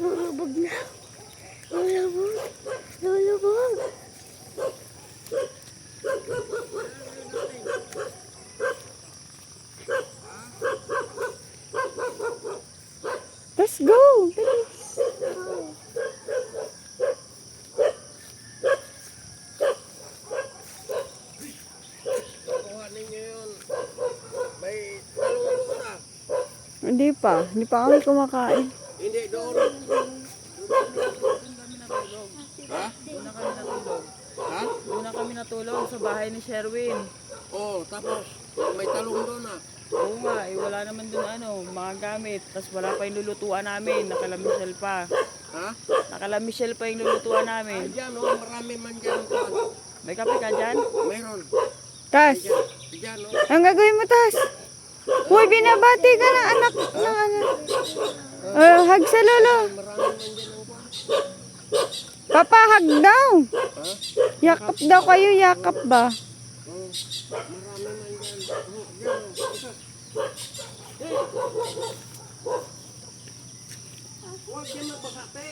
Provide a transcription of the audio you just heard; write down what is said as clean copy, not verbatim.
Lulubog na. Lulubog. Lulubog. Let's go. Bilis. Kuha ninyo yun. May talong na. Hindi pa kami kumakain. Hindi doon. Ha? Doon na kami natulog. Ha? Doon na kami natulog sa bahay ni Sherwin. Oo, tapos may talong doon ah. Oo nga, wala naman doon mga gamit. Tapos wala pa yung lulutuan namin. Nakalamisyel pa. Ha? Nakalamisyel pa yung lulutuan namin. Diyan oh, marami man dyan. May kape ka dyan? Mayroon. Tas. Diyan oh. Ang gagawin mo, Tas? Uy, binabati ka ng anak ng ano. Hag sa lolo. Marami man dyan ang kuwan. Papa, hag daw. Ha? Yakap daw kayo, yakap ba? Oo. Marami man dyan. Oh, diyan oh. Isa. Huwag yan magbakate.